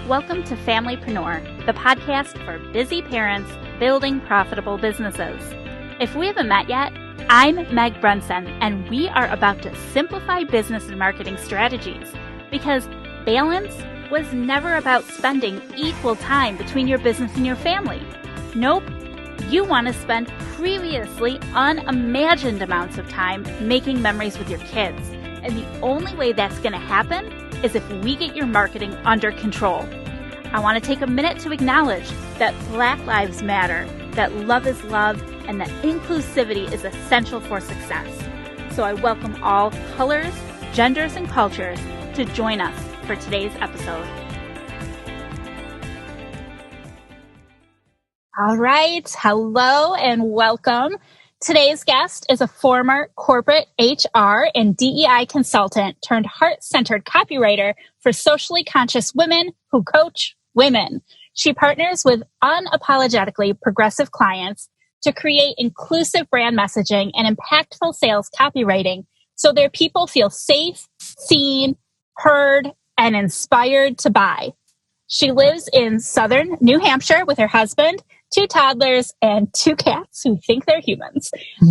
Welcome to Familypreneur, the podcast for busy parents building profitable businesses. If we haven't met yet, I'm Meg Brunson, and we are about to simplify business and marketing strategies because balance was never about spending equal time between your business and your family. Nope. You want to spend previously unimagined amounts of time making memories with your kids. And the only way that's going to happen is if we get your marketing under control. I want to take a minute to acknowledge that Black lives matter, that love is love, and that inclusivity is essential for success. So I welcome all colors, genders, and cultures to join us for today's episode. All right. Hello and welcome. Today's guest is a former corporate HR and DEI consultant turned heart-centered copywriter for socially conscious women who coach women. She partners with unapologetically progressive clients to create inclusive brand messaging and impactful sales copywriting so their people feel safe, seen, heard, and inspired to buy. She lives in southern New Hampshire with her husband, 2 toddlers, and 2 cats who think they're humans.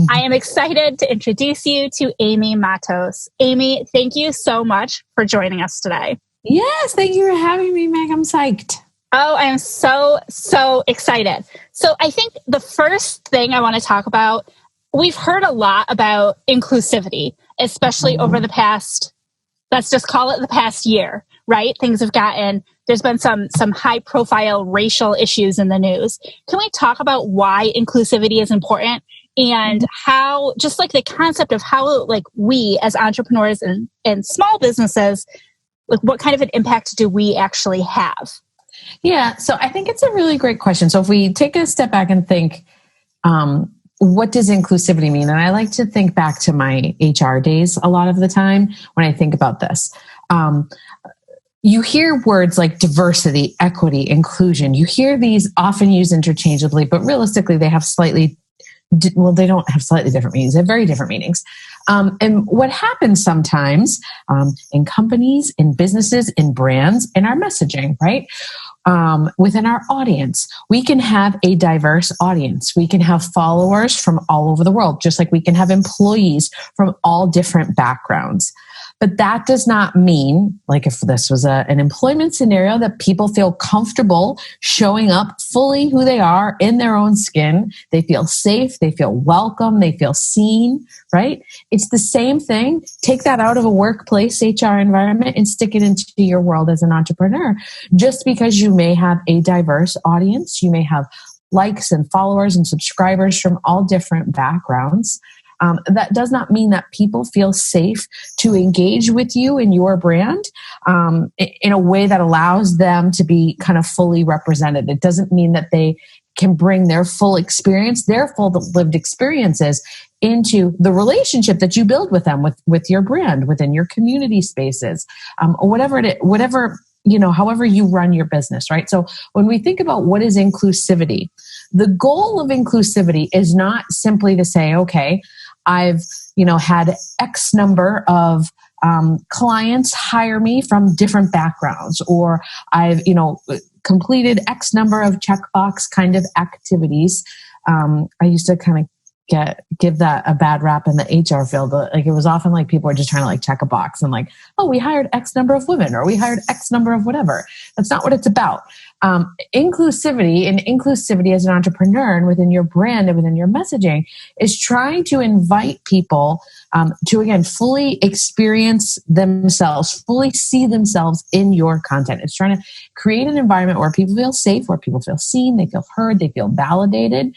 I am excited to introduce you to Amy Matos. Amy, thank you so much for joining us today. Yes, thank you for having me, Meg. I'm psyched. Oh, I am so excited. So I think the first thing I want to talk about, we've heard a lot about inclusivity, especially over the past, let's just call it the past year, right? There's been some high profile racial issues in the news. Can we talk about why inclusivity is important and how, just like the concept of how like we as entrepreneurs and small businesses, like what kind of an impact do we actually have? Yeah, so I think it's a really great question. So if we take a step back and think, what does inclusivity mean? And I like to think back to my HR days a lot of the time when I think about this. You hear words like diversity, equity, inclusion. You hear these often used interchangeably, but realistically they have they don't have slightly different meanings. They have very different meanings. And what happens sometimes in companies, in businesses, in brands, in our messaging, right? Within our audience, we can have a diverse audience. We can have followers from all over the world, just like we can have employees from all different backgrounds. But that does not mean, like if this was an employment scenario, that people feel comfortable showing up fully who they are in their own skin. They feel safe. They feel welcome. They feel seen, right? It's the same thing. Take that out of a workplace HR environment and stick it into your world as an entrepreneur. Just because you may have a diverse audience, you may have likes and followers and subscribers from all different backgrounds. That does not mean that people feel safe to engage with you and your brand in a way that allows them to be kind of fully represented. It doesn't mean that they can bring their full experience, their full lived experiences into the relationship that you build with them, with your brand, within your community spaces, or whatever, however you run your business, right? So when we think about what is inclusivity, the goal of inclusivity is not simply to say, okay, I've, had X number of clients hire me from different backgrounds, or I've, completed X number of checkbox kind of activities. I used to kind of give that a bad rap in the HR field. Like it was often like people were just trying to like check a box and like, oh, we hired X number of women, or we hired X number of whatever. That's not what it's about. Inclusivity as an entrepreneur and within your brand and within your messaging is trying to invite people to, again, fully experience themselves, fully see themselves in your content. It's trying to create an environment where people feel safe, where people feel seen, they feel heard, they feel validated,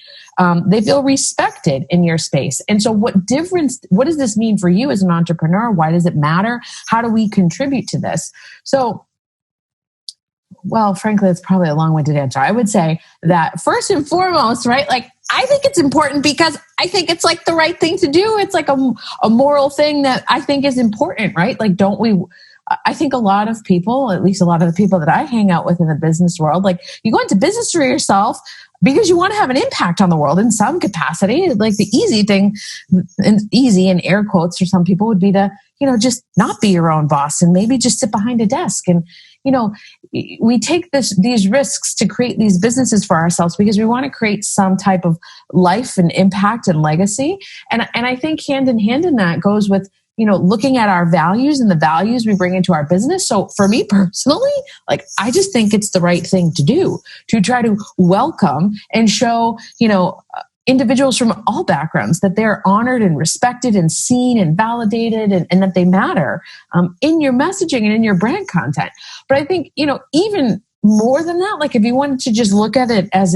they feel respected in your space. And so what does this mean for you as an entrepreneur? Why does it matter? How do we contribute to this? So, well, frankly, it's probably a long-winded answer. I would say that first and foremost, right? Like, I think it's important because I think it's like the right thing to do. It's like a moral thing that I think is important, right? Like, I think a lot of people, at least a lot of the people that I hang out with in the business world, like you go into business for yourself, because you want to have an impact on the world in some capacity. Like the easy thing, and easy in air quotes for some people, would be to, just not be your own boss and maybe just sit behind a desk. And, we take these risks to create these businesses for ourselves because we want to create some type of life and impact and legacy. And I think hand in hand in that goes with, looking at our values and the values we bring into our business. So for me personally, I just think it's the right thing to do, to try to welcome and show, individuals from all backgrounds that they're honored and respected and seen and validated, and that they matter in your messaging and in your brand content. But I think, even more than that, if you wanted to just look at it as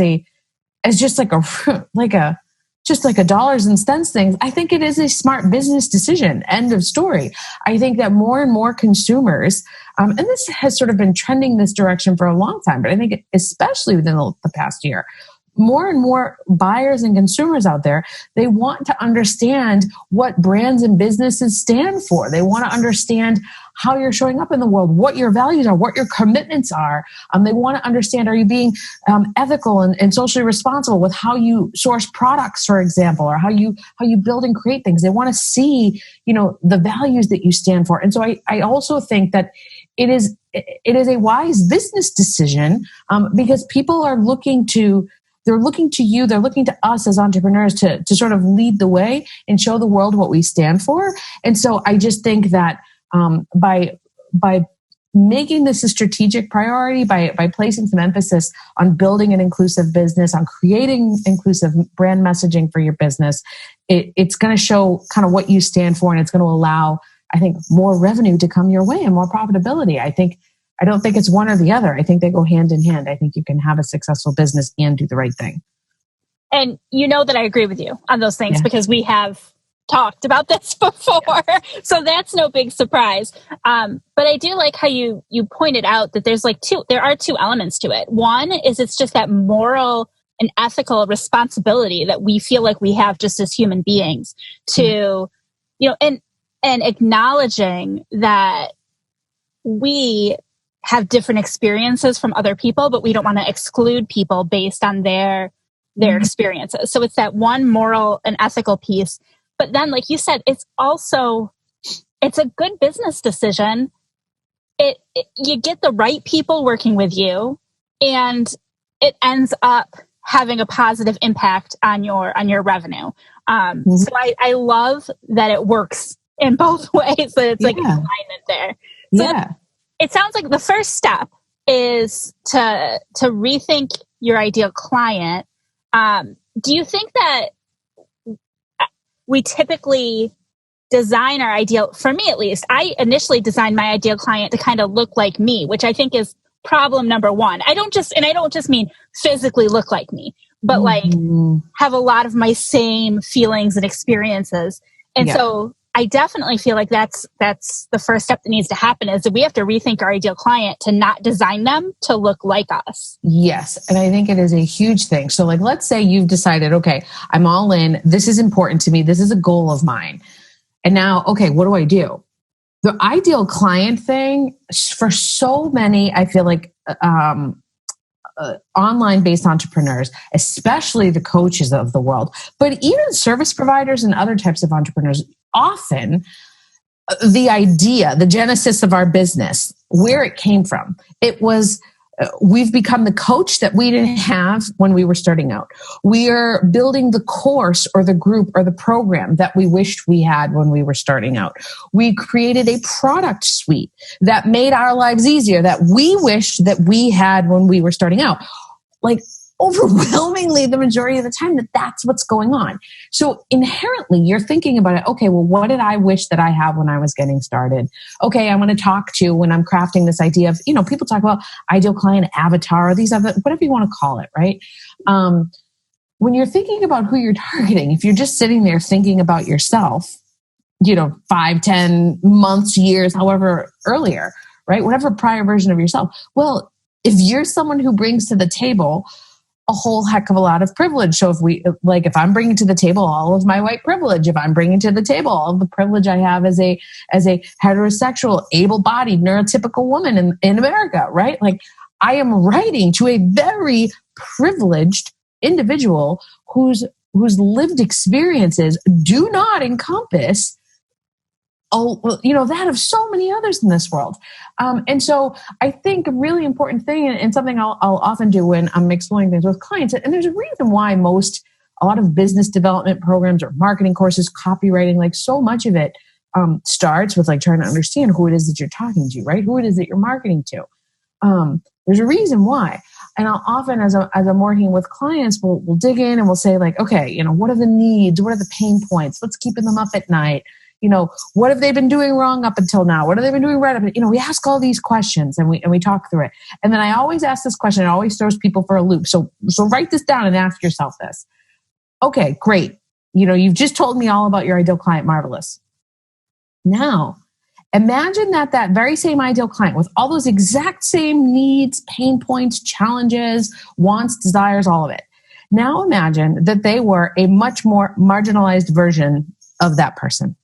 just like a dollars and cents thing, I think it is a smart business decision. End of story. I think that more and more consumers, and this has sort of been trending this direction for a long time, but I think especially within the past year, more and more buyers and consumers out there, they want to understand what brands and businesses stand for. They want to understand how you're showing up in the world, what your values are, what your commitments are. They want to understand, are you being ethical and socially responsible with how you source products, for example, or how you build and create things. They want to see, the values that you stand for. And so I also think that it is a wise business decision because people are looking to you, they're looking to us as entrepreneurs to sort of lead the way and show the world what we stand for. And so I just think that by making this a strategic priority, by placing some emphasis on building an inclusive business, on creating inclusive brand messaging for your business, it's going to show kind of what you stand for, and it's going to allow, I think, more revenue to come your way and more profitability. I don't think it's one or the other. I think they go hand in hand. I think you can have a successful business and do the right thing. And that I agree with you on those things because we have talked about this before. Yeah. So that's no big surprise. But I do like how you pointed out that there are two elements to it. One is it's just that moral and ethical responsibility that we feel like we have just as human beings to, and acknowledging that we have different experiences from other people, but we don't want to exclude people based on their experiences. So it's that one moral and ethical piece. But then, like you said, it's a good business decision. You get the right people working with you, and it ends up having a positive impact on your revenue. So I love that it works in both ways. That it's like an alignment there. So it sounds like the first step is to rethink your ideal client. Do you think that we typically design our ideal, for me at least, I initially designed my ideal client to kind of look like me, which I think is problem number one. I don't just mean physically look like me, but have a lot of my same feelings and experiences. And so I definitely feel like that's the first step that needs to happen, is that we have to rethink our ideal client to not design them to look like us. Yes. And I think it is a huge thing. So let's say you've decided, okay, I'm all in. This is important to me. This is a goal of mine. And now, okay, what do I do? The ideal client thing for so many, I feel like, online-based entrepreneurs, especially the coaches of the world, but even service providers and other types of entrepreneurs, often the idea, the genesis of our business, where it came from, it was we've become the coach that we didn't have when we were starting out. We are building the course or the group or the program that we wished we had when we were starting out. We created a product suite that made our lives easier that we wished that we had when we were starting out. Overwhelmingly, the majority of the time, that's what's going on. So inherently, you're thinking about it. Okay, well, what did I wish that I had when I was getting started? Okay, I want to talk to when I'm crafting this idea of, people talk about ideal client avatar, or these other, whatever you want to call it, right? When you're thinking about who you're targeting, if you're just sitting there thinking about yourself, 5, 10 months, years, however earlier, right? Whatever prior version of yourself. Well, if you're someone who brings to the table a whole heck of a lot of privilege. So if I'm bringing to the table all of my white privilege, if I'm bringing to the table all of the privilege I have as a heterosexual, able-bodied, neurotypical woman in America, right? I am writing to a very privileged individual whose lived experiences do not encompass that of so many others in this world. And so I think a really important thing, and something I'll often do when I'm exploring things with clients, and there's a reason why a lot of business development programs or marketing courses, copywriting, like so much of it starts with like trying to understand who it is that you're talking to, right? Who it is that you're marketing to. There's a reason why. And I'll often, as I'm working with clients, we'll dig in and we'll say like, okay, what are the needs? What are the pain points? What's keeping them up at night? What have they been doing wrong up until now? What have they been doing right up? We ask all these questions and we talk through it. And then I always ask this question. It always throws people for a loop. So write this down and ask yourself this. Okay, great. You've just told me all about your ideal client. Marvelous. Now, imagine that very same ideal client with all those exact same needs, pain points, challenges, wants, desires, all of it. Now imagine that they were a much more marginalized version of that person.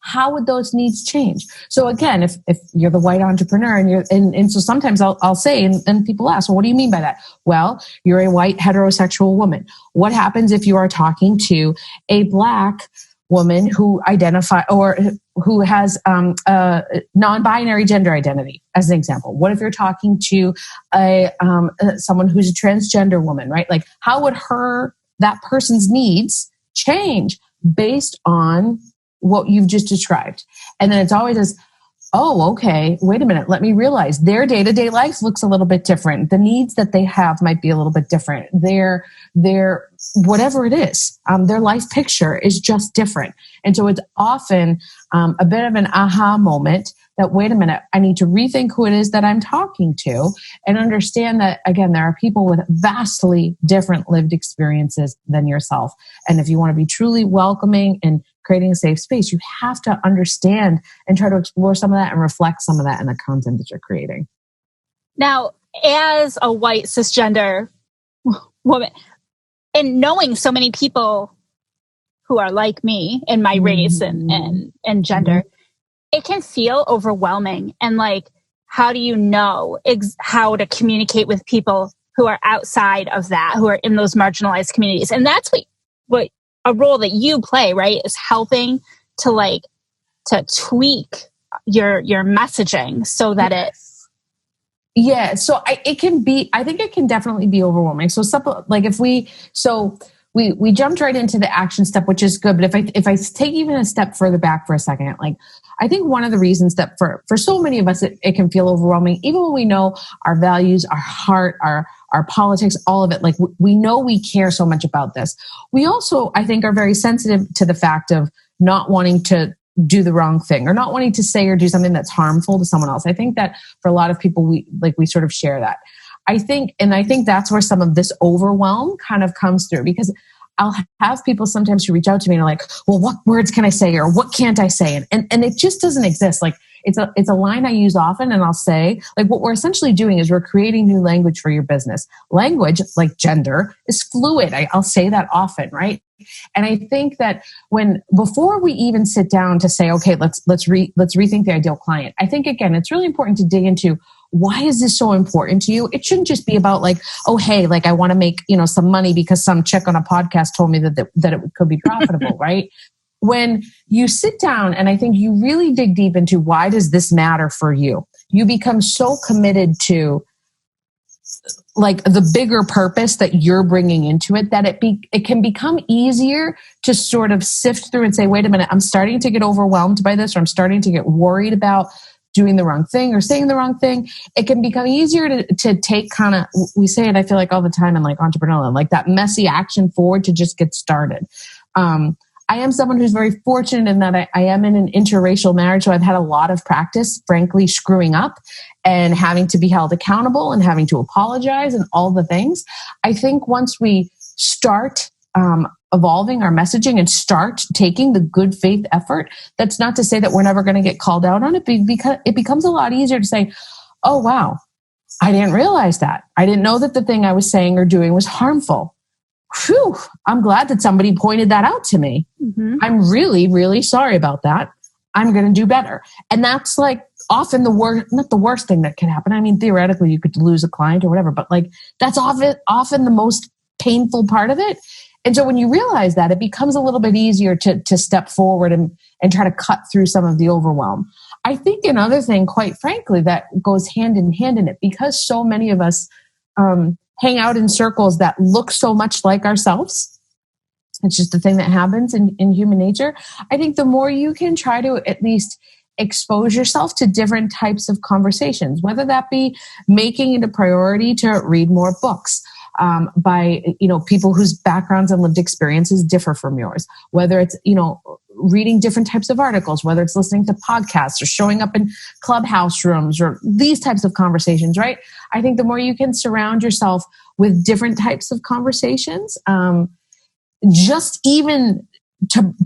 How would those needs change? So again, if you're the white entrepreneur and so sometimes I'll say, and people ask, well, what do you mean by that? Well, you're a white heterosexual woman. What happens if you are talking to a Black woman who who has a non-binary gender identity, as an example? What if you're talking to someone who's a transgender woman, right? Like, how would that person's needs change based on what you've just described? And then it's always this, oh, okay, wait a minute, let me realize their day-to-day life looks a little bit different. The needs that they have might be a little bit different. Their whatever it is, their life picture is just different. And so it's often a bit of an aha moment that, wait a minute, I need to rethink who it is that I'm talking to and understand that, again, there are people with vastly different lived experiences than yourself. And if you want to be truly welcoming and creating a safe space, you have to understand and try to explore some of that and reflect some of that in the content that you're creating. Now, as a white cisgender woman, and knowing so many people who are like me in my race and gender, it can feel overwhelming. And like, how do you know how to communicate with people who are outside of that, who are in those marginalized communities? And that's what a role that you play, right? Is helping to tweak your messaging so that Yeah. So I think it can definitely be overwhelming. So we jumped right into the action step, which is good. But if I take even a step further back for a second, like, I think one of the reasons that for so many of us, it can feel overwhelming, even when we know our values, our heart, our politics, all of it, like we know we care so much about this. We also, I think, are very sensitive to the fact of not wanting to do the wrong thing or not wanting to say or do something that's harmful to someone else. I think that for a lot of people, we sort of share that. I think that's where some of this overwhelm kind of comes through, because I'll have people sometimes who reach out to me and are like, well, what words can I say or what can't I say? And it just doesn't exist. Like, it's a line I use often, and I'll say, like, what we're essentially doing is we're creating new language for your business. Language, like gender, is fluid. I'll say that often, right? And I think that before we even sit down to say, okay, let's rethink the ideal client, I think, again, it's really important to dig into, why is this so important to you? It shouldn't just be about like, oh, hey, like I want to make, some money because some chick on a podcast told me that it could be profitable, right? When you sit down and I think you really dig deep into, why does this matter for you? You become so committed to like the bigger purpose that you're bringing into it, that it can become easier to sort of sift through and say, wait a minute, I'm starting to get overwhelmed by this, or I'm starting to get worried about doing the wrong thing or saying the wrong thing. It can become easier to take kind of, we say it, I feel like all the time in like entrepreneurial, like that messy action forward to just get started. I am someone who's very fortunate in that I am in an interracial marriage. So I've had a lot of practice, frankly, screwing up and having to be held accountable and having to apologize and all the things. I think once we start evolving our messaging and start taking the good faith effort, that's not to say that we're never going to get called out on it, because it becomes a lot easier to say, oh, wow, I didn't realize that. I didn't know that the thing I was saying or doing was harmful. Whew, I'm glad that somebody pointed that out to me. Mm-hmm. I'm really, really sorry about that. I'm going to do better. And that's like often not the worst thing that can happen. I mean, theoretically, you could lose a client or whatever, but like that's often the most painful part of it. And so when you realize that, it becomes a little bit easier to step forward and try to cut through some of the overwhelm. I think another thing, quite frankly, that goes hand in hand in it, because so many of us hang out in circles that look so much like ourselves. It's just the thing that happens in human nature. I think the more you can try to at least expose yourself to different types of conversations, whether that be making it a priority to read more books, by, people whose backgrounds and lived experiences differ from yours, whether it's, reading different types of articles, whether it's listening to podcasts or showing up in clubhouse rooms or these types of conversations, right? I think the more you can surround yourself with different types of conversations, just even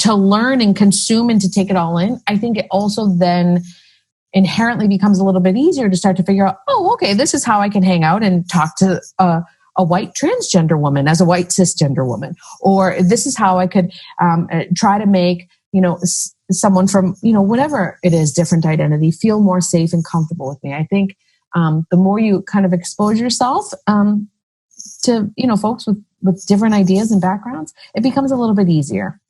to learn and consume and to take it all in, I think it also then inherently becomes a little bit easier to start to figure out, oh, okay, this is how I can hang out and talk to a white transgender woman as a white cisgender woman, or this is how I could try to make, someone from, whatever it is, different identity, feel more safe and comfortable with me. I think the more you kind of expose yourself to, folks with different ideas and backgrounds, it becomes a little bit easier.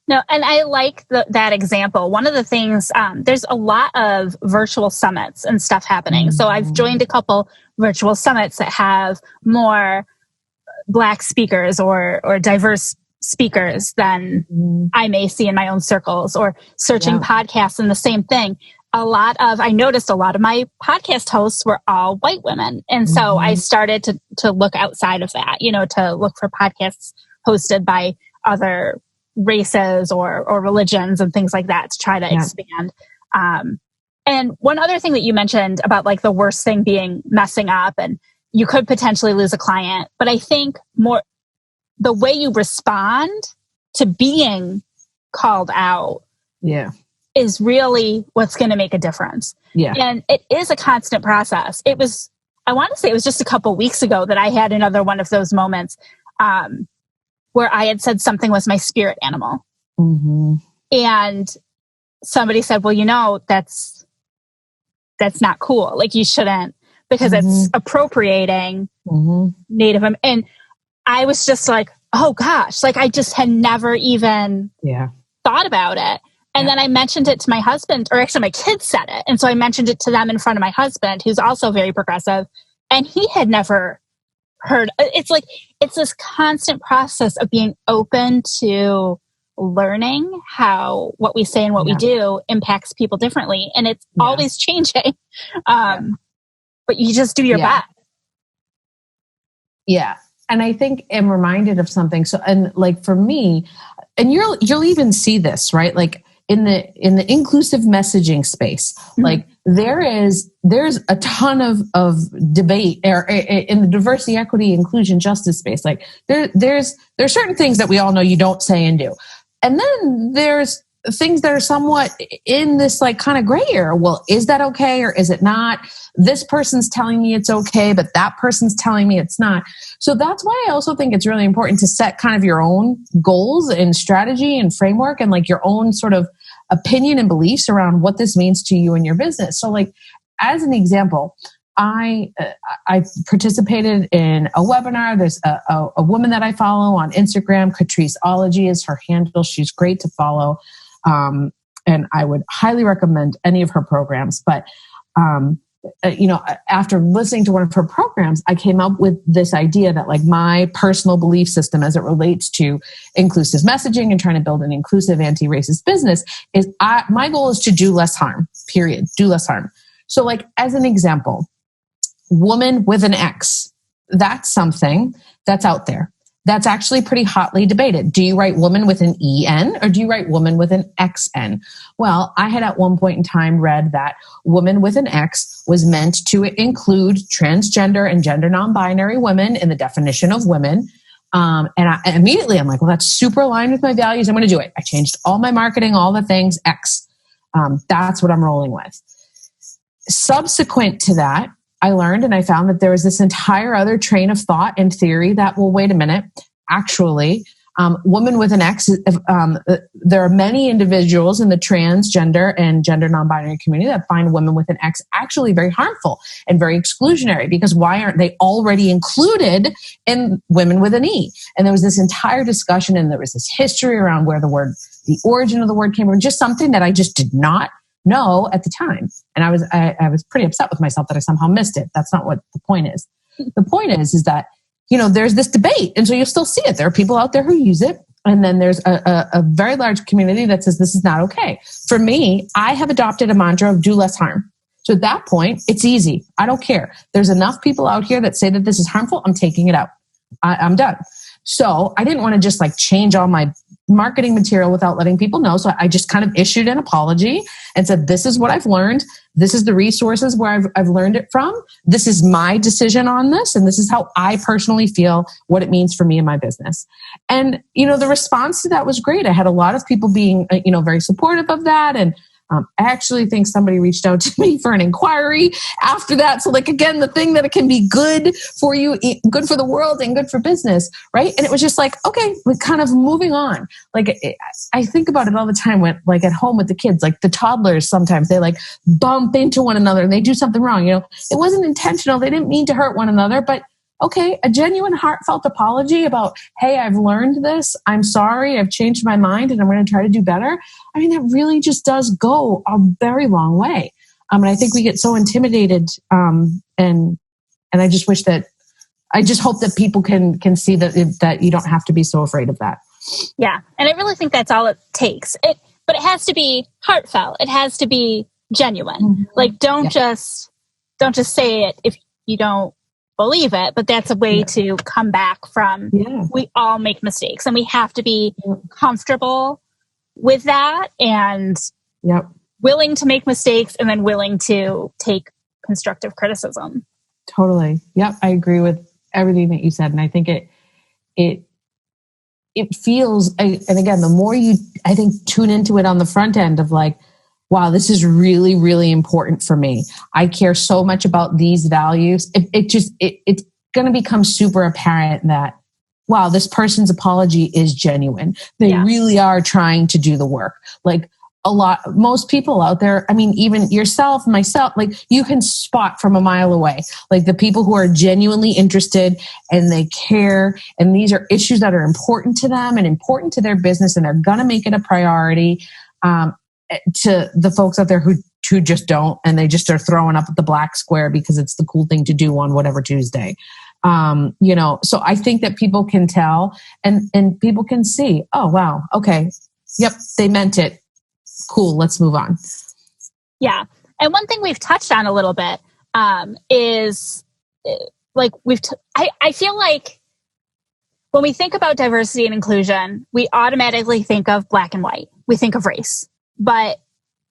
No, and I like that example. One of the things, there's a lot of virtual summits and stuff happening. Mm-hmm. So I've joined a couple virtual summits that have more Black speakers or diverse speakers than I may see in my own circles, or searching podcasts, and the same thing. I noticed a lot of my podcast hosts were all white women. And so I started to look outside of that, to look for podcasts hosted by other races or religions and things like that to try to expand. And one other thing that you mentioned about like the worst thing being messing up and you could potentially lose a client, but I think more the way you respond to being called out is really what's going to make a difference. Yeah. And it is a constant process. I want to say it was just a couple weeks ago that I had another one of those moments where I had said something was my spirit animal. Mm-hmm. And somebody said, well, that's not cool. Like you shouldn't, because it's appropriating Native. And I was just like, oh gosh, like I just had never even thought about it. And then I mentioned it to my husband, or actually my kids said it. And so I mentioned it to them in front of my husband, who's also very progressive. And he had never heard. It's like, it's this constant process of being open to learning how what we say and what we do impacts people differently. And it's always changing. But you just do your best. Yeah. And I think I'm reminded of something. So, and like for me, and you'll even see this, right? Like in the inclusive messaging space, like there's a ton of debate in the diversity, equity, inclusion, justice space. Like there's certain things that we all know you don't say and do. And then there's things that are somewhat in this like kind of gray area. Well, is that okay or is it not? This person's telling me it's okay, but that person's telling me it's not. So that's why I also think it's really important to set kind of your own goals and strategy and framework and like your own sort of opinion and beliefs around what this means to you and your business. So like, as an example, I participated in a webinar. There's a woman that I follow on Instagram, Catriceology is her handle. She's great to follow. And I would highly recommend any of her programs. But, after listening to one of her programs, I came up with this idea that like my personal belief system as it relates to inclusive messaging and trying to build an inclusive anti-racist business is my goal is to do less harm, period. Do less harm. So like, as an example, woman with an X, that's something that's out there. That's actually pretty hotly debated. Do you write woman with an EN or do you write woman with an XN? Well, I had at one point in time read that woman with an X was meant to include transgender and gender non-binary women in the definition of women. And I'm like, well, that's super aligned with my values. I'm going to do it. I changed all my marketing, all the things, X. That's what I'm rolling with. Subsequent to that, I learned and I found that there was this entire other train of thought and theory that, well, wait a minute, actually, Woman with an X, there are many individuals in the transgender and gender non-binary community that find women with an X actually very harmful and very exclusionary, because why aren't they already included in women with an E? And there was this entire discussion, and there was this history around where the origin of the word came from, just something that I just did not know at the time. And I was pretty upset with myself that I somehow missed it. That's not what the point is. The point is that, there's this debate. And so you'll still see it. There are people out there who use it. And then there's a very large community that says this is not okay. For me, I have adopted a mantra of do less harm. So at that point, it's easy. I don't care. There's enough people out here that say that this is harmful. I'm taking it out. I'm done. So I didn't want to just change all my marketing material without letting people know. So I just kind of issued an apology and said, this is what I've learned. This is the resources where I've learned it from. This is my decision on this. And this is how I personally feel what it means for me and my business. And, the response to that was great. I had a lot of people being, very supportive of that. And I actually think somebody reached out to me for an inquiry after that. So again, the thing that it can be good for you, good for the world and good for business, right? And it was just okay, we're kind of moving on. I think about it all the time when at home with the kids, the toddlers, sometimes they bump into one another and they do something wrong. It wasn't intentional. They didn't mean to hurt one another, but okay, a genuine heartfelt apology about, hey, I've learned this. I'm sorry. I've changed my mind and I'm going to try to do better. That really just does go a very long way. And I think we get so intimidated. And I just wish I just hope that people can see that you don't have to be so afraid of that. Yeah. And I really think that's all it takes. But it has to be heartfelt. It has to be genuine. Mm-hmm. Don't just say it if you don't believe it, but that's a way to come back from, we all make mistakes and we have to be comfortable with that and willing to make mistakes and then willing to take constructive criticism. Totally. Yep. I agree with everything that you said. And I think it feels, and again, the more you, I think, tune into it on the front end of wow, this is really, really important for me. I care so much about these values. It's going to become super apparent that, wow, this person's apology is genuine. They really are trying to do the work. Most people out there, even yourself, myself, you can spot from a mile away, the people who are genuinely interested and they care. And these are issues that are important to them and important to their business. And they're going to make it a priority. To the folks out there who just don't, and they just are throwing up at the black square because it's the cool thing to do on whatever Tuesday. So I think that people can tell and people can see, oh, wow. Okay. Yep. They meant it. Cool. Let's move on. Yeah. And one thing we've touched on a little bit, is I feel like when we think about diversity and inclusion, we automatically think of black and white. We think of race. But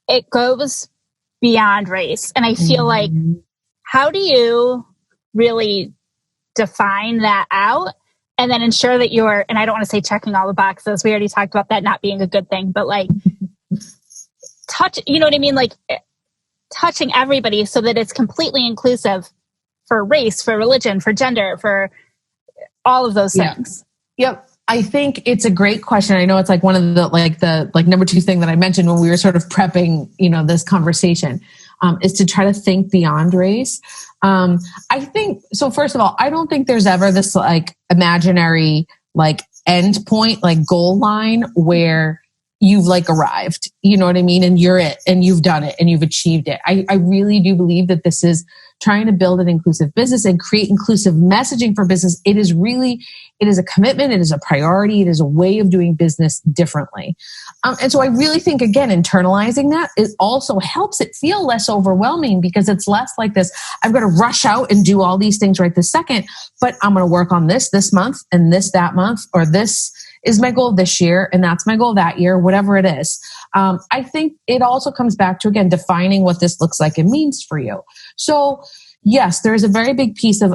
it goes beyond race. And I feel like, how do you really define that out and then ensure that you're, and I don't want to say checking all the boxes. We already talked about that not being a good thing, but touch, you know what I mean? Touching everybody so that it's completely inclusive for race, for religion, for gender, for all of those things. Yep. I think it's a great question. I know it's one of the number two thing that I mentioned when we were sort of prepping, this conversation, is to try to think beyond race. I think, so first of all, I don't think there's ever this imaginary end point, goal line where you've arrived, you know what I mean? And you're it and you've done it and you've achieved it. I really do believe that this is trying to build an inclusive business and create inclusive messaging for business. It is a commitment. It is a priority. It is a way of doing business differently. And so I really think, again, internalizing that, it also helps it feel less overwhelming because it's less like this, I've got to rush out and do all these things right this second, but I'm going to work on this month and this that month, or this is my goal this year and that's my goal that year, whatever it is. I think it also comes back to, again, defining what this looks like and means for you. So yes, there's a very big piece of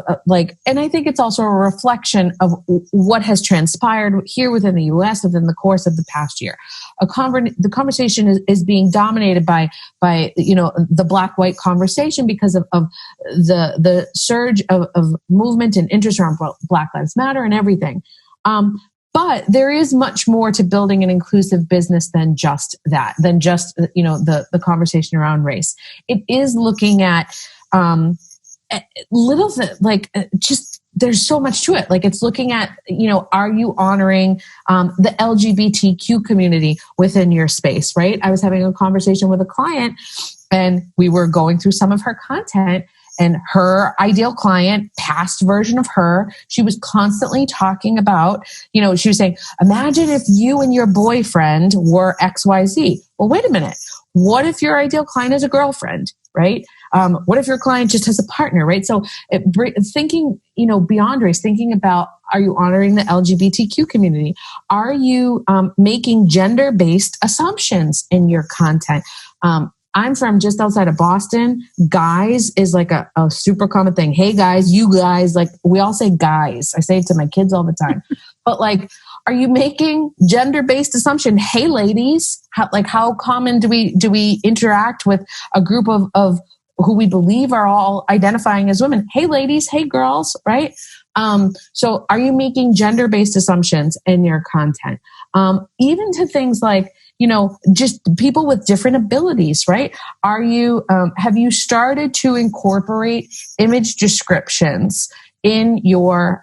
and I think it's also a reflection of what has transpired here within the US within the course of the past year. The conversation is being dominated by the black-white conversation because of the surge of movement and interest around Black Lives Matter and everything. But there is much more to building an inclusive business than just that, than just, the conversation around race. It is looking at little just there's so much to it. Like it's looking at, are you honoring the LGBTQ community within your space, right? I was having a conversation with a client and we were going through some of her content. And her ideal client, past version of her, she was constantly talking about, she was saying, imagine if you and your boyfriend were XYZ. Well, wait a minute. What if your ideal client is a girlfriend, right? What if your client just has a partner, right? So thinking, beyond race, thinking about, are you honoring the LGBTQ community? Are you making gender-based assumptions in your content? I'm from just outside of Boston. Guys is like a super common thing. Hey guys, you guys, like we all say guys. I say it to my kids all the time. But like, are you making gender-based assumption? Hey ladies, how common do we interact with a group of who we believe are all identifying as women? Hey ladies, hey girls, right? So are you making gender-based assumptions in your content? Even to things like, just people with different abilities, right? Are you, have you started to incorporate image descriptions in your,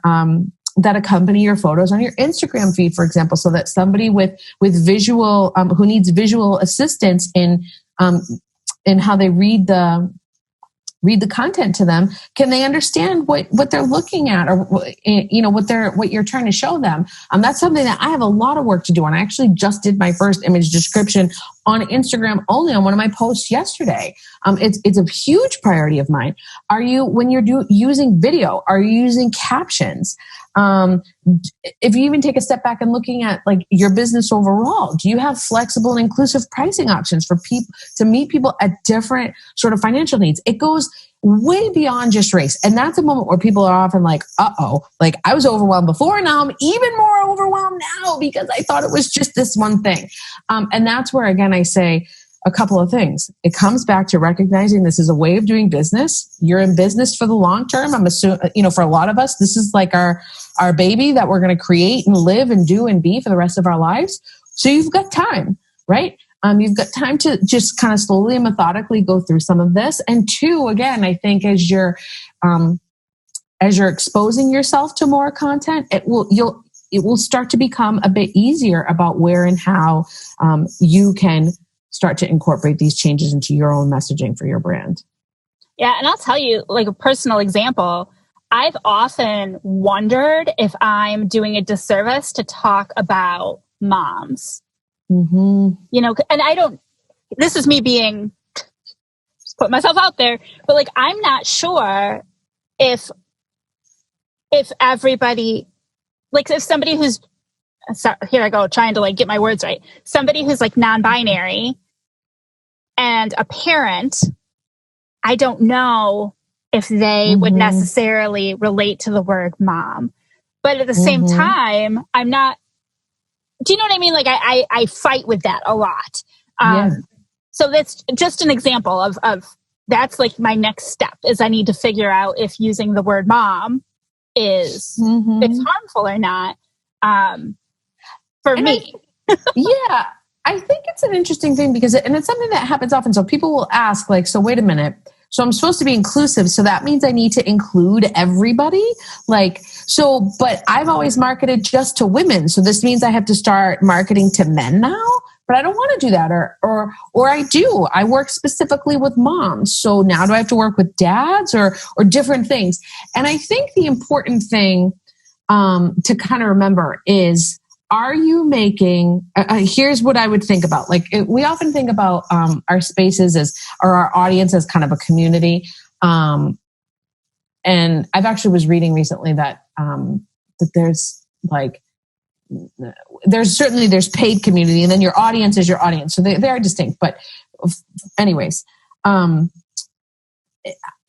that accompany your photos on your Instagram feed, for example, so that somebody with visual, who needs visual assistance in how they read the content to them, can they understand what they're looking at, or what you're trying to show them? That's something that I have a lot of work to do on. I actually just did my first image description on Instagram only on one of my posts yesterday. It's a huge priority of mine. Are you, when you're using video, are you using captions? If you even take a step back and looking at like your business overall, do you have flexible and inclusive pricing options for people to meet people at different sort of financial needs? It goes way beyond just race. And that's a moment where people are often like, like I was overwhelmed before. Now I'm even more overwhelmed now because I thought it was just this one thing. And that's where, again, I say a couple of things. It comes back to recognizing this is a way of doing business. You're in business for the long term. I'm assuming, for a lot of us, this is like our baby that we're going to create and live and do and be for the rest of our lives. So you've got time, right? You've got time to just kind of slowly and methodically go through some of this. And two, again, I think as you're exposing yourself to more content, it will start to become a bit easier about where and how you can start to incorporate these changes into your own messaging for your brand. Yeah. And I'll tell you, like a personal example, I've often wondered if I'm doing a disservice to talk about moms. Mm-hmm. And this is me being, just put myself out there, but like, I'm not sure if everybody, like if somebody who's, here I go, trying to like get my words right. Somebody who's like non-binary and a parent, I don't know if they would necessarily relate to the word mom. But at the same time, I'm not, do you know what I mean? Like I fight with that a lot. So that's just an example of that's like my next step is I need to figure out if using the word mom is, it's harmful or not. For me. I think it's an interesting thing because it's something that happens often. So people will ask like, so wait a minute. So I'm supposed to be inclusive. So that means I need to include everybody. But I've always marketed just to women. So this means I have to start marketing to men now, but I don't want to do that. Or I do, I work specifically with moms. So now do I have to work with dads or different things? And I think the important thing to kind of remember is, are you making, here's what I would think about. Like we often think about our spaces or our audience as kind of a community. And I've actually was reading recently that there's there's paid community and then your audience is your audience. So they are distinct. But anyways,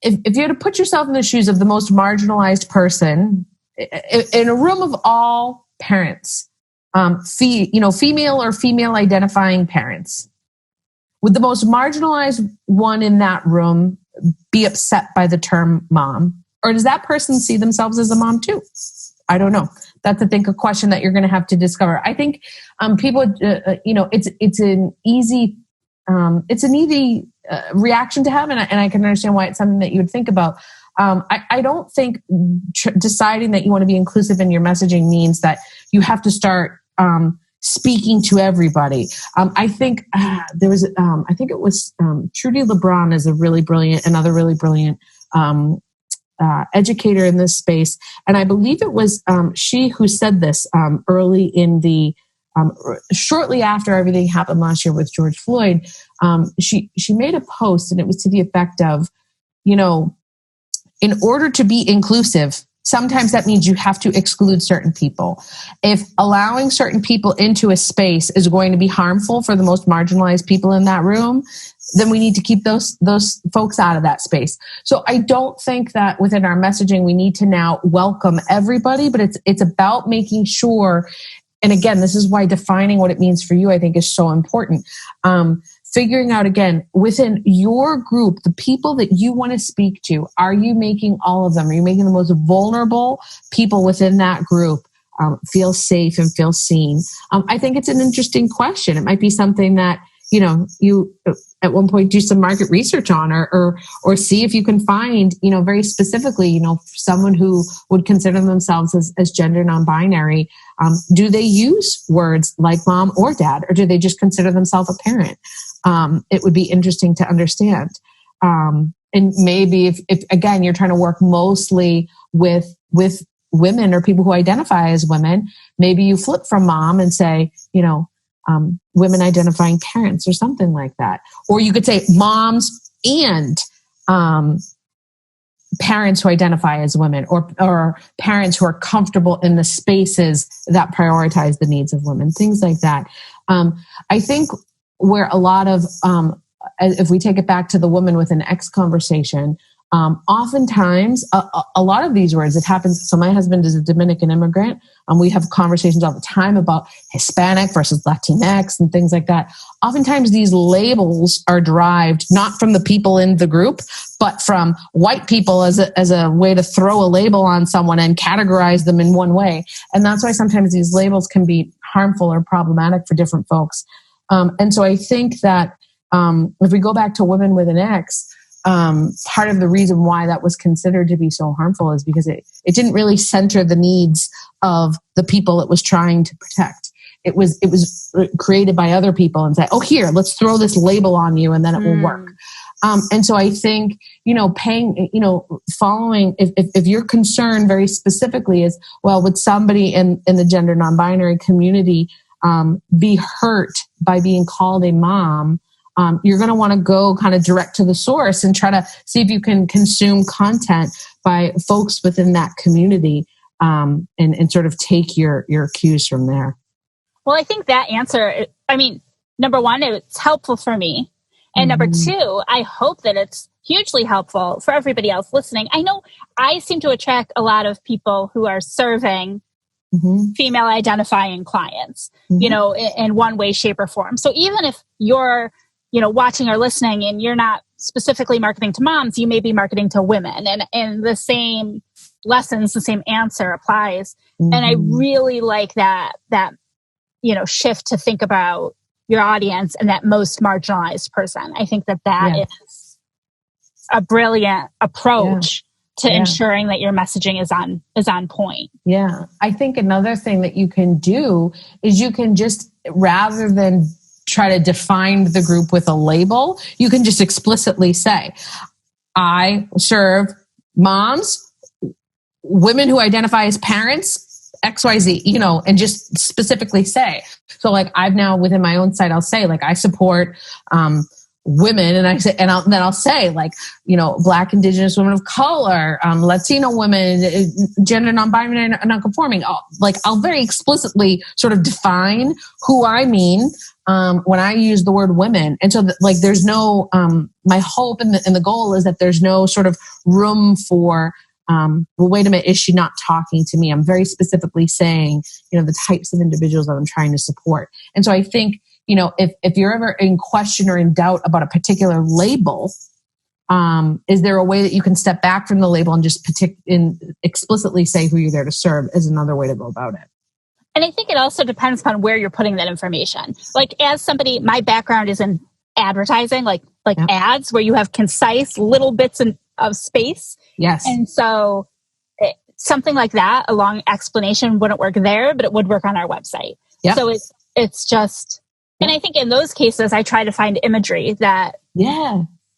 if you had to put yourself in the shoes of the most marginalized person in a room of all parents, female or female identifying parents, would the most marginalized one in that room be upset by the term mom? Or does that person see themselves as a mom too? I don't know. that's, I think, a question that you're going to have to discover. I think people, it's an easy reaction to have, and I can understand why it's something that you would think about. I don't think deciding that you want to be inclusive in your messaging means that you have to start speaking to everybody. I think there was, I think it was Trudy LeBron is another really brilliant educator in this space. And I believe it was she who said this early in the, shortly after everything happened last year with George Floyd. She made a post, and it was to the effect of, in order to be inclusive, sometimes that means you have to exclude certain people. If allowing certain people into a space is going to be harmful for the most marginalized people in that room, then we need to keep those folks out of that space. So I don't think that within our messaging, we need to now welcome everybody, but it's about making sure, and again, this is why defining what it means for you, I think, is so important. Figuring out, again, within your group, the people that you want to speak to, are you making all of them? Are you making the most vulnerable people within that group feel safe and feel seen? I think it's an interesting question. It might be something that, you at one point do some market research on, or see if you can find, very specifically, someone who would consider themselves as gender non-binary. Do they use words like mom or dad, or do they just consider themselves a parent? It would be interesting to understand. And maybe if again, you're trying to work mostly with women or people who identify as women, maybe you flip from mom and say, women identifying parents or something like that. Or you could say moms and parents who identify as women, or parents who are comfortable in the spaces that prioritize the needs of women, things like that. I think where a lot of, if we take it back to the woman with an X conversation, oftentimes a lot of these words, it happens. So my husband is a Dominican immigrant. We have conversations all the time about Hispanic versus Latinx and things like that. Oftentimes these labels are derived not from the people in the group, but from white people as a way to throw a label on someone and categorize them in one way. And that's why sometimes these labels can be harmful or problematic for different folks. And so I think that if we go back to women with an X, part of the reason why that was considered to be so harmful is because it didn't really center the needs of the people it was trying to protect. It was created by other people and say, oh, here, let's throw this label on you and then it will work. And so I think, following, if your concern very specifically is, well, would somebody in the gender non-binary community be hurt by being called a mom? You're going to want to go kind of direct to the source and try to see if you can consume content by folks within that community, and sort of take your cues from there. Well, I think that answer, number one, it's helpful for me. And number two, I hope that it's hugely helpful for everybody else listening. I know I seem to attract a lot of people who are serving female identifying clients, in one way, shape, or form. So even if you're watching or listening and you're not specifically marketing to moms, you may be marketing to women, and the same lessons, the same answer applies. And I really like that shift to think about your audience and that most marginalized person. I think that is a brilliant approach to ensuring that your messaging is on point. Yeah. I think another thing that you can do is you can just, rather than try to define the group with a label, you can just explicitly say, I serve moms, women who identify as parents, XYZ, and just specifically say. So like I've now within my own site, I'll say like I support women, and I'll say like, Black, Indigenous women of color, Latino women, gender non-binary, non-conforming. I'll very explicitly sort of define who I mean when I use the word women. And so there's no, my hope and the goal is that there's no sort of room for, well, wait a minute, is she not talking to me? I'm very specifically saying, the types of individuals that I'm trying to support. And so I think, if you're ever in question or in doubt about a particular label, Is there a way that you can step back from the label and just explicitly say who you're there to serve is another way to go about it. And I think it also depends upon where you're putting that information. Like as somebody, my background is in advertising, like ads where you have concise little bits of space. Yes. And so something like that, a long explanation wouldn't work there, but it would work on our website. Yep. So it's just, and I think in those cases, I try to find imagery that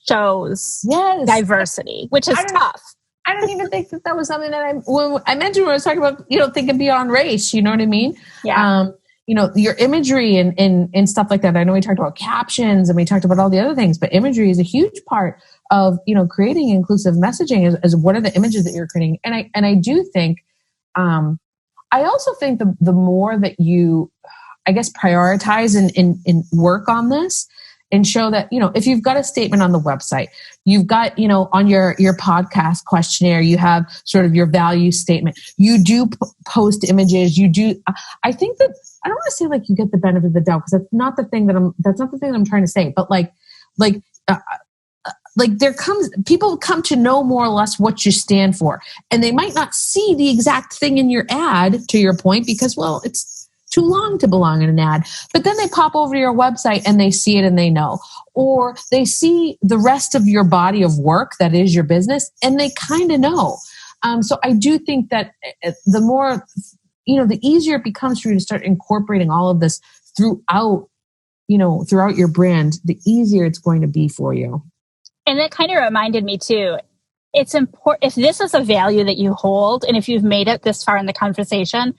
shows diversity, which is tough. I don't even think that was something that when I mentioned when I was talking about, thinking beyond race, you know what I mean? Yeah. Your imagery and stuff like that. I know we talked about captions and we talked about all the other things, but imagery is a huge part of, creating inclusive messaging is what are the images that you're creating. And I do think, I also think the more that you, I guess, prioritize and work on this, and show that, if you've got a statement on the website, you've got, on your podcast questionnaire, you have sort of your value statement, you do post images, you do, I think that, I don't want to say like you get the benefit of the doubt, because that's not the thing that I'm trying to say, but people come to know more or less what you stand for, and they might not see the exact thing in your ad, to your point, because, well, it's too long to belong in an ad. But then they pop over to your website and they see it and they know. Or they see the rest of your body of work that is your business and they kind of know. So I do think that the more, the easier it becomes for you to start incorporating all of this throughout your brand, the easier it's going to be for you. And that kind of reminded me too, it's important, if this is a value that you hold, and if you've made it this far in the conversation,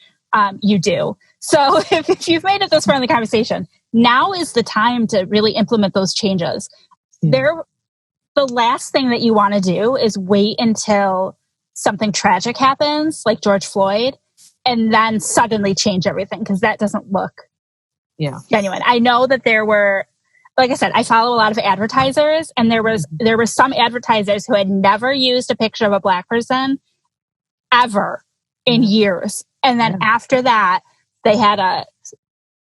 you do. So if you've made it this far in the conversation, now is the time to really implement those changes. Yeah. The last thing that you want to do is wait until something tragic happens, like George Floyd, and then suddenly change everything, because that doesn't look genuine. I know that there were, like I said, I follow a lot of advertisers, and there were some advertisers who had never used a picture of a Black person ever in years. And then after that, they had a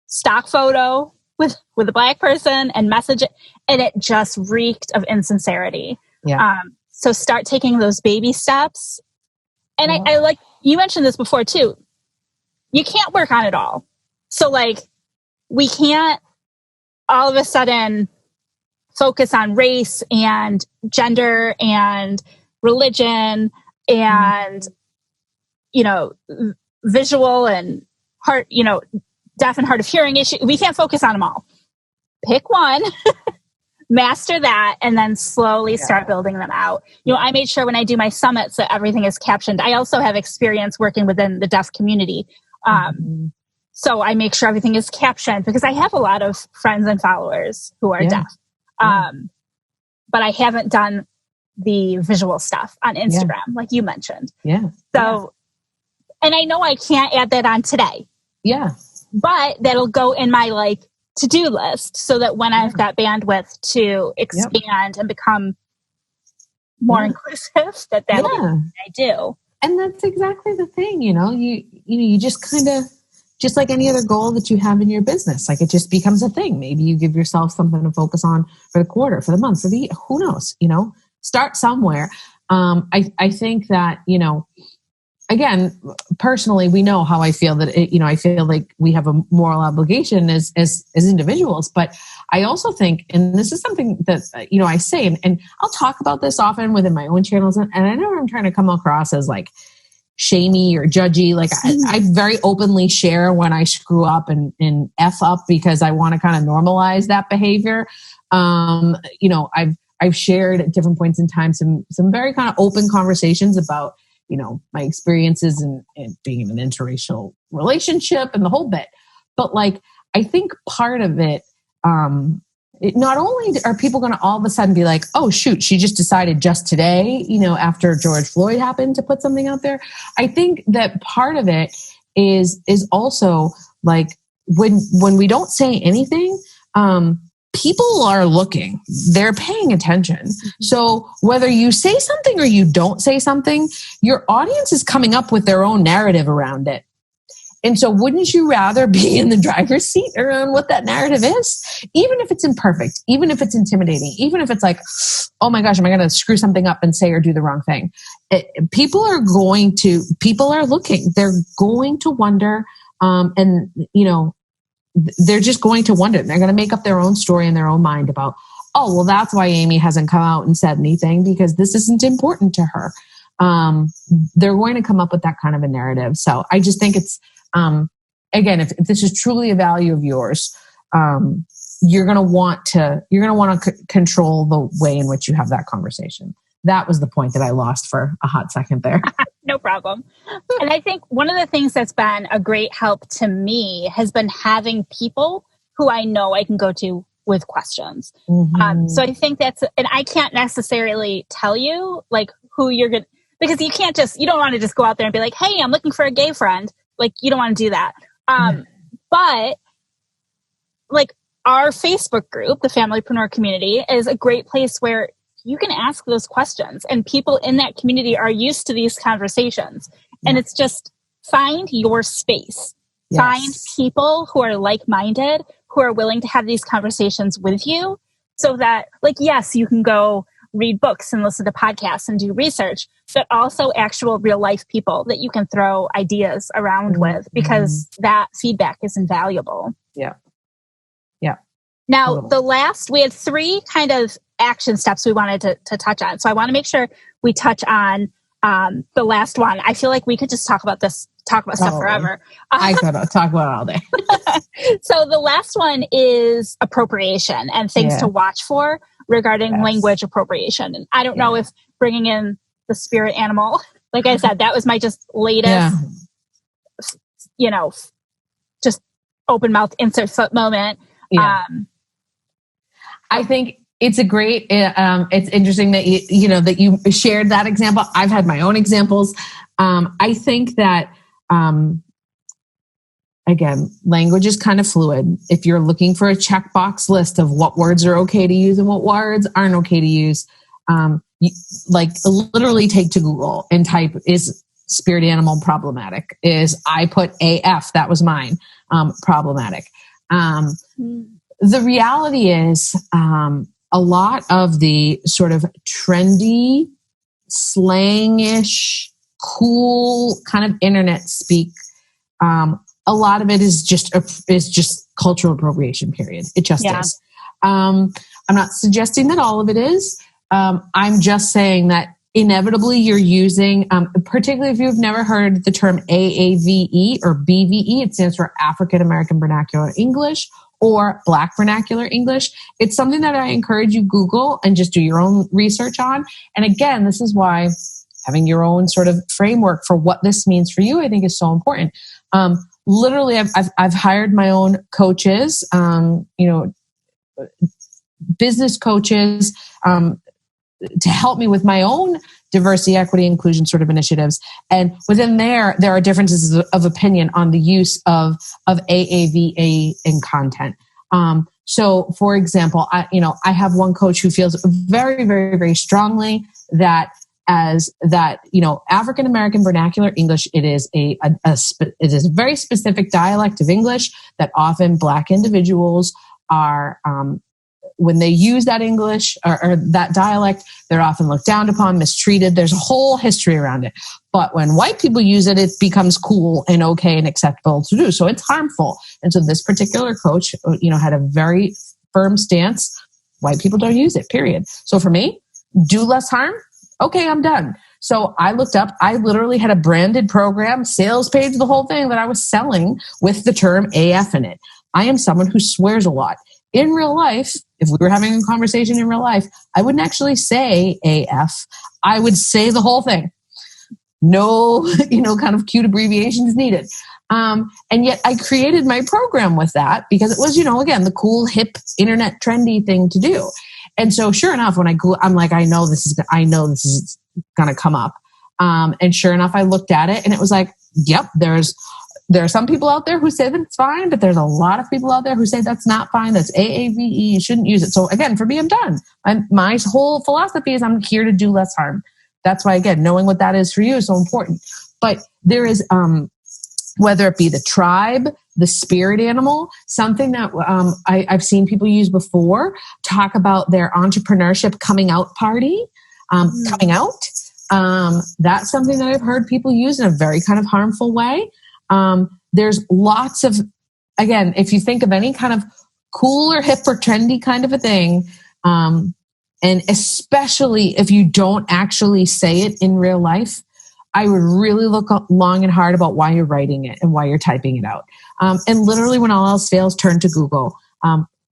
stock photo with a Black person and message it, and it just reeked of insincerity. Yeah. So start taking those baby steps. And I like, you mentioned this before too, you can't work on it all. So like, we can't all of a sudden focus on race and gender and religion and, visual and heart, deaf and hard of hearing issue. We can't focus on them all. Pick one, master that, and then slowly start building them out. I made sure when I do my summits that everything is captioned. I also have experience working within the deaf community. So I make sure everything is captioned, because I have a lot of friends and followers who are deaf. But I haven't done the visual stuff on Instagram, like you mentioned. So, and I know I can't add that on today. But that'll go in my to-do list, so that when I've got bandwidth to expand and become more inclusive, that will be what I do. And that's exactly the thing, you just kind of, just like any other goal that you have in your business, like it just becomes a thing. Maybe you give yourself something to focus on for the quarter, for the month, for the year, who knows, start somewhere. I think that, again, personally, we know how I feel that, I feel like we have a moral obligation as individuals, but I also think, and this is something that, I say, and I'll talk about this often within my own channels. And I know I'm trying to come across as like shamey or judgy. Like I very openly share when I screw up and F up, because I want to kind of normalize that behavior. I've shared at different points in time some very kind of open conversations about, my experiences in being in an interracial relationship and the whole bit. But I think part of it, not only are people going to all of a sudden be like, oh shoot, she just decided just today, after George Floyd happened, to put something out there. I think that part of it is also like when we don't say anything, people are looking, they're paying attention. So whether you say something or you don't say something, your audience is coming up with their own narrative around it. And so wouldn't you rather be in the driver's seat around what that narrative is? Even if it's imperfect, even if it's intimidating, even if it's like, oh my gosh, am I going to screw something up and say or do the wrong thing? People are looking, they're going to wonder. And they're just going to wonder. They're going to make up their own story in their own mind about, oh, well, that's why Amy hasn't come out and said anything, because this isn't important to her. They're going to come up with that kind of a narrative. So I just think it's, again, if this is truly a value of yours, you're going to want to control the way in which you have that conversation. That was the point that I lost for a hot second there. No problem. And I think one of the things that's been a great help to me has been having people who I know I can go to with questions. Mm-hmm. So I think and I can't necessarily tell you like who you're going to, because you don't want to just go out there and be like, hey, I'm looking for a gay friend. Like, you don't want to do that. But like our Facebook group, the Familypreneur community, is a great place where you can ask those questions, and people in that community are used to these conversations. And it's just find your space. Yes. Find people who are like-minded, who are willing to have these conversations with you, so that, like, yes, you can go read books and listen to podcasts and do research, but also actual real life people that you can throw ideas around with, because that feedback is invaluable. Yeah. Now, we had 3 kind of action steps we wanted to touch on. So I want to make sure we touch on the last one. I feel like we could just talk about stuff forever. I could talk about it all day. So the last one is appropriation and things to watch for regarding language appropriation. And I don't know if bringing in the spirit animal, like I said, that was my just latest, just open mouth insert foot moment. Yeah. I think it's a great, it's interesting that that you shared that example. I've had my own examples. I think that, again, language is kind of fluid. If you're looking for a checkbox list of what words are okay to use and what words aren't okay to use, literally take to Google and type, is spirit animal problematic? I put AF, that was mine, problematic. The reality is, a lot of the sort of trendy, slangish, cool kind of internet speak, a lot of it is just cultural appropriation, period. It just is. I'm not suggesting that all of it is. I'm just saying that inevitably you're using, particularly if you've never heard the term AAVE or BVE, it stands for African American Vernacular English, or Black Vernacular English. It's something that I encourage you Google and just do your own research on. And again, this is why having your own sort of framework for what this means for you, I think, is so important. Literally, I've hired my own coaches, business coaches, to help me with my own diversity, equity, inclusion sort of initiatives. And within there are differences of opinion on the use of AAVA in content. So for example, I have one coach who feels very, very, very strongly that African American Vernacular English, it is a very specific dialect of English that often Black individuals are, when they use that English or that dialect, they're often looked down upon, mistreated. There's a whole history around it. But when white people use it, it becomes cool and okay and acceptable to do. So it's harmful. And so this particular coach, had a very firm stance. White people don't use it, period. So for me, do less harm. Okay, I'm done. So I looked up, I literally had a branded program, sales page, the whole thing that I was selling with the term AF in it. I am someone who swears a lot. In real life, if we were having a conversation in real life, I wouldn't actually say AF. I would say the whole thing. No, kind of cute abbreviations needed. And yet I created my program with that because it was, again, the cool, hip, internet trendy thing to do. And so sure enough, when I'm like, I know this is going to come up. And sure enough, I looked at it and it was like, yep, there are some people out there who say that it's fine, but there's a lot of people out there who say that's not fine. That's AAVE. You shouldn't use it. So again, for me, I'm done. My whole philosophy is I'm here to do less harm. That's why, again, knowing what that is for you is so important. But there is whether it be the tribe, the spirit animal, something that I've seen people use before, talk about their entrepreneurship coming out party, coming out. That's something that I've heard people use in a very kind of harmful way. There's lots of, again, if you think of any kind of cool or hip or trendy kind of a thing, and especially if you don't actually say it in real life, I would really look long and hard about why you're writing it and why you're typing it out. And literally when all else fails, turn to Google.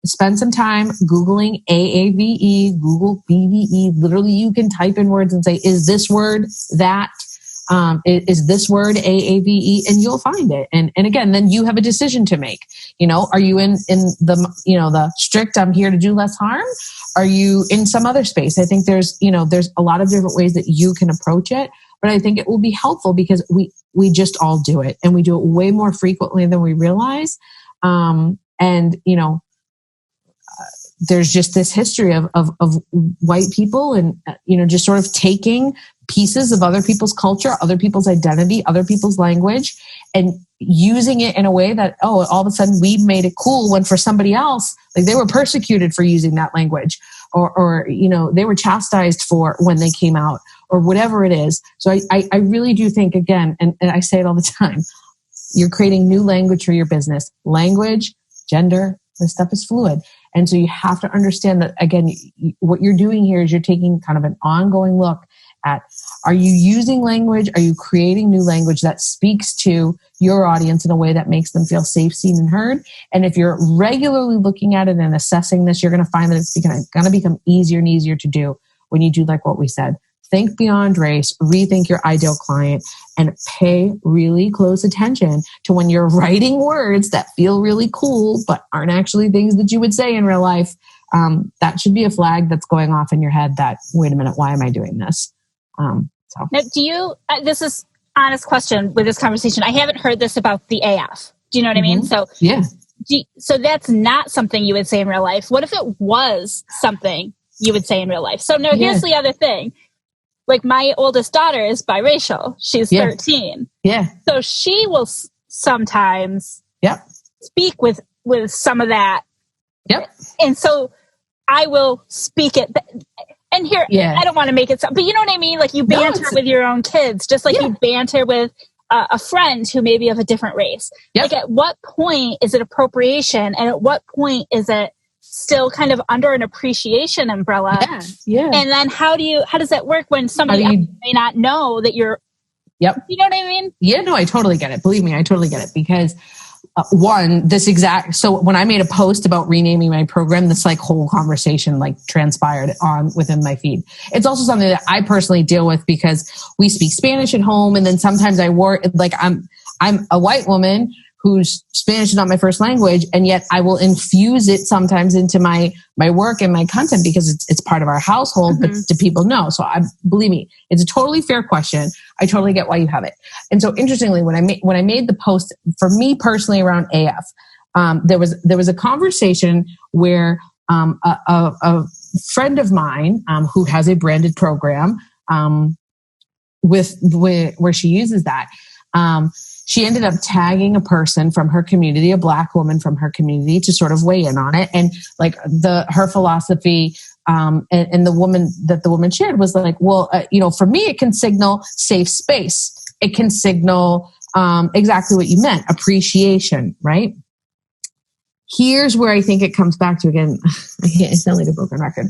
Spend some time Googling AAVE, Google BVE. Literally you can type in words and say, is this word that? Is this word AAVE? And you'll find it. And again, then you have a decision to make. Are you in the strict, I'm here to do less harm? Are you in some other space? I think there's a lot of different ways that you can approach it, but I think it will be helpful because we just all do it, and we do it way more frequently than we realize. There's just this history of white people and, just sort of taking pieces of other people's culture, other people's identity, other people's language, and using it in a way that, all of a sudden we made it cool when for somebody else, like they were persecuted for using that language or they were chastised for when they came out or whatever it is. So I really do think, again, and I say it all the time, you're creating new language for your business. Language, gender, this stuff is fluid. And so you have to understand that, again, what you're doing here is you're taking kind of an ongoing look at, are you using language? Are you creating new language that speaks to your audience in a way that makes them feel safe, seen, and heard? And if you're regularly looking at it and assessing this, you're going to find that it's going to become easier and easier to do when you do like what we said. Think beyond race, rethink your ideal client, and pay really close attention to when you're writing words that feel really cool but aren't actually things that you would say in real life. That should be a flag that's going off in your head that, wait a minute, why am I doing this? Now, do you, this is honest question with this conversation. I haven't heard this about the AF. Do you know what I mean? So, yeah. So that's not something you would say in real life. What if it was something you would say in real life? So, no, here's the other thing. Like my oldest daughter is biracial. She's 13. Yeah. So she will sometimes speak with some of that. Yep. And so I will speak it. And here, I don't want to make it sound, but you know what I mean? Like you banter with your own kids, just like you banter with a friend who may be of a different race. Yep. Like at what point is it appropriation? And at what point is it still kind of under an appreciation umbrella? Yeah. And then how does that work when somebody may not know that you're, you know what I mean? Yeah, no, I totally get it. Believe me, I totally get it because so when I made a post about renaming my program, this like whole conversation like transpired within my feed. It's also something that I personally deal with because we speak Spanish at home. And then sometimes I'm a white woman whose Spanish is not my first language, and yet I will infuse it sometimes into my work and my content because it's part of our household, but do people know? So believe me, it's a totally fair question. I totally get why you have it. And so interestingly, when I made the post for me personally around AF, there was a conversation where a friend of mine who has a branded program where she uses that. She ended up tagging a person from her community, a Black woman from her community, to sort of weigh in on it. And like her philosophy, and the woman shared was like, well, for me, it can signal safe space. It can signal exactly what you meant, appreciation, right? Here's where I think it comes back to, again, I sound like a broken record,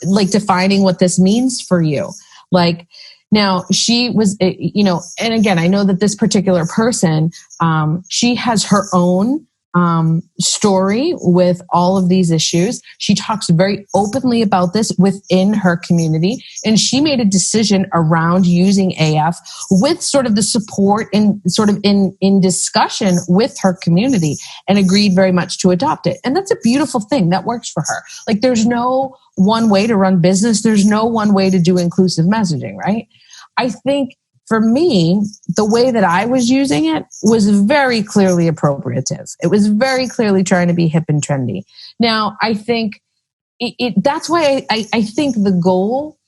like defining what this means for you. Like, now she was, and again, I know that this particular person, she has her own story with all of these issues. She talks very openly about this within her community, and she made a decision around using AF with sort of the support and sort of in discussion with her community, and agreed very much to adopt it. And that's a beautiful thing that works for her. Like there's no one way to run business. There's no one way to do inclusive messaging, right? I think for me, the way that I was using it was very clearly appropriative. It was very clearly trying to be hip and trendy. Now, I think that's why I think the goal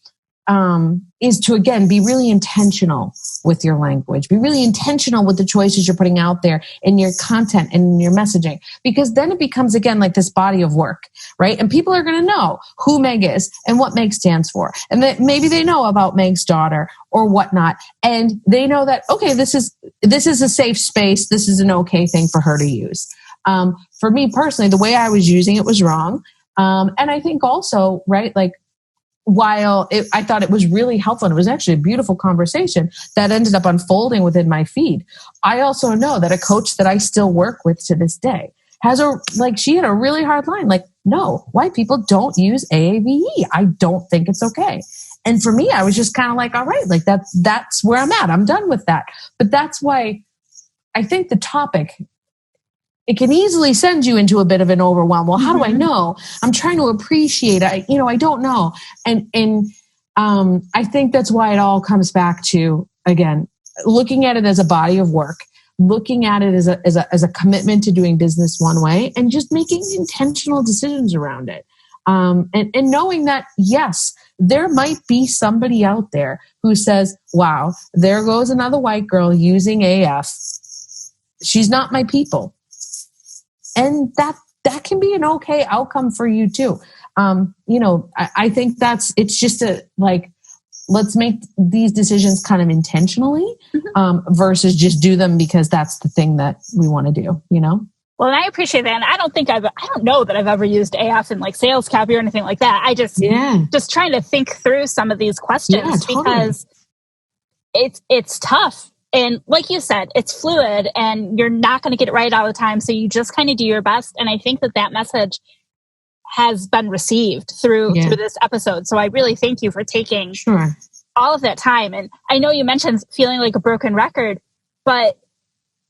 is to, again, be really intentional with your language, be really intentional with the choices you're putting out there in your content and in your messaging, because then it becomes, again, like this body of work, right? And people are going to know who Meg is and what Meg stands for. And that maybe they know about Meg's daughter or whatnot. And they know that, okay, this is a safe space. This is an okay thing for her to use. For me personally, the way I was using it was wrong. And I think also, right, like, while I thought it was really helpful and it was actually a beautiful conversation that ended up unfolding within my feed, I also know that a coach that I still work with to this day she had a really hard line. Like, no, white people don't use AAVE. I don't think it's okay. And for me, I was just kind of like, all right, like that's where I'm at. I'm done with that. But that's why I think the topic, it can easily send you into a bit of an overwhelm. Well, how do I know? I'm trying to appreciate it. I don't know. And I think that's why it all comes back to, again, looking at it as a body of work, looking at it as a commitment to doing business one way, and just making intentional decisions around it. And knowing that, yes, there might be somebody out there who says, wow, there goes another white girl using AF. She's not my people. And that can be an okay outcome for you too. I think it's just let's make these decisions kind of intentionally, versus just do them because that's the thing that we want to do, Well, and I appreciate that. And I don't know that I've ever used AF in like sales copy or anything like that. I just trying to think through some of these questions because it's tough. And like you said, it's fluid and you're not going to get it right all the time. So you just kind of do your best. And I think that message has been received through this episode. So I really thank you for taking all of that time. And I know you mentioned feeling like a broken record, but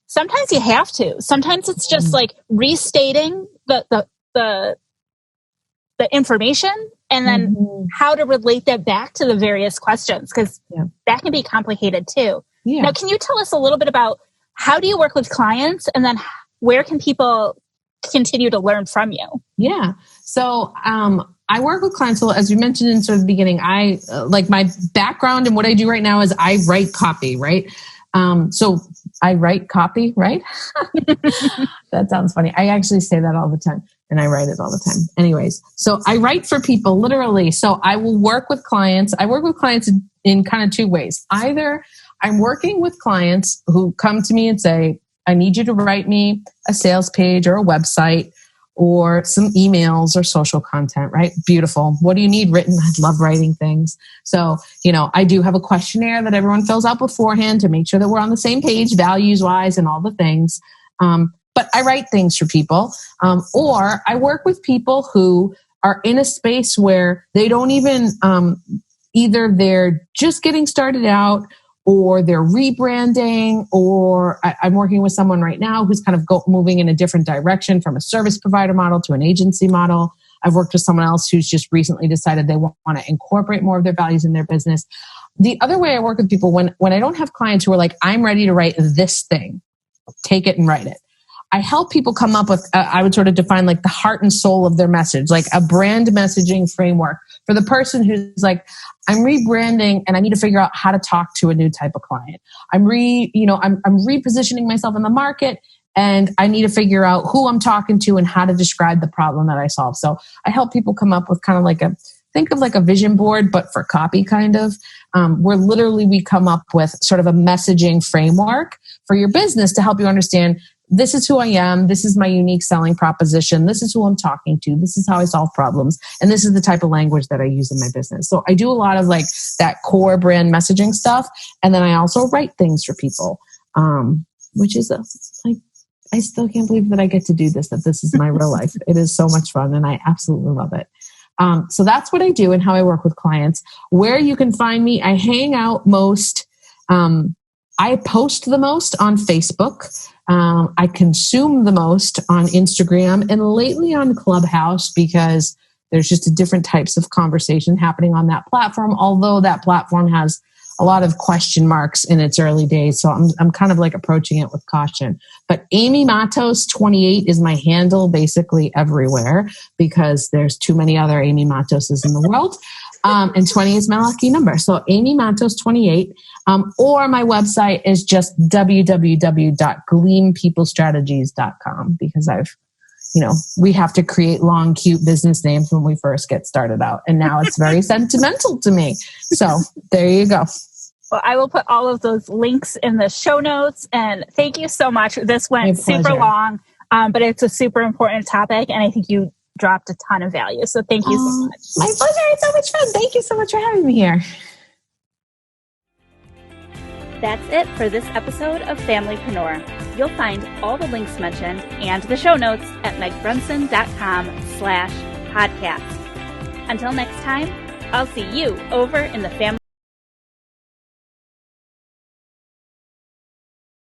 sometimes you have to. Sometimes it's just like restating the information and then how to relate that back to the various questions, because that can be complicated too. Yeah. Now, can you tell us a little bit about how do you work with clients, and then where can people continue to learn from you? Yeah. So I work with clients. So as you mentioned in sort of the beginning, I like my background and what I do right now is I write copy, right? So I write copy, right? That sounds funny. I actually say that all the time and I write it all the time. Anyways, so I write for people literally. So I will work with clients. I work with clients in kind of two ways. Either I'm working with clients who come to me and say, I need you to write me a sales page or a website or some emails or social content, right? Beautiful. What do you need written? I love writing things. So, I do have a questionnaire that everyone fills out beforehand to make sure that we're on the same page, values-wise and all the things. But I write things for people. Or I work with people who are in a space where they don't even, either they're just getting started out, or they're rebranding, or I'm working with someone right now who's kind of moving in a different direction from a service provider model to an agency model. I've worked with someone else who's just recently decided they want to incorporate more of their values in their business. The other way I work with people, when I don't have clients who are like, I'm ready to write this thing, take it and write it. I help people come up with, I would sort of define like the heart and soul of their message, like a brand messaging framework for the person who's like, I'm rebranding and I need to figure out how to talk to a new type of client. I'm repositioning myself in the market and I need to figure out who I'm talking to and how to describe the problem that I solve. So I help people come up with kind of like think of like a vision board, but for copy kind of, where literally we come up with sort of a messaging framework for your business to help you understand, this is who I am. This is my unique selling proposition. This is who I'm talking to. This is how I solve problems. And this is the type of language that I use in my business. So I do a lot of like that core brand messaging stuff. And then I also write things for people, which is I still can't believe that I get to do this, that this is my real life. It is so much fun and I absolutely love it. So that's what I do and how I work with clients. Where you can find me, I hang out most. I post the most on Facebook. I consume the most on Instagram and lately on Clubhouse because there's just different types of conversation happening on that platform. Although that platform has a lot of question marks in its early days. So I'm kind of like approaching it with caution. But Amy Matos 28 is my handle basically everywhere because there's too many other Amy Matoses in the world. And 20 is my lucky number. So Amy Matos 28. Or my website is just www.gleampeoplestrategies.com because we have to create long, cute business names when we first get started out. And now it's very sentimental to me. So there you go. Well, I will put all of those links in the show notes. And thank you so much. This went super long, but it's a super important topic. And I think you dropped a ton of value. So thank you so much. My pleasure. It's so much fun. Thank you so much for having me here. That's it for this episode of Familypreneur. You'll find all the links mentioned and the show notes at megbrunson.com/podcast. Until next time, I'll see you over in the family